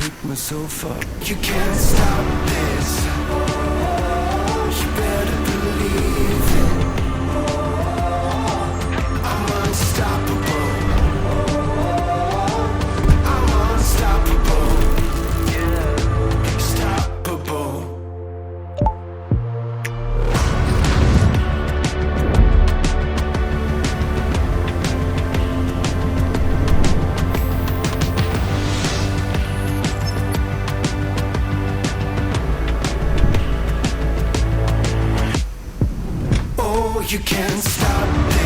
pick myself up. You can't stop this. You better believe it. I'm unstoppable. I'm unstoppable. Yeah, stoppable. You can't stop this.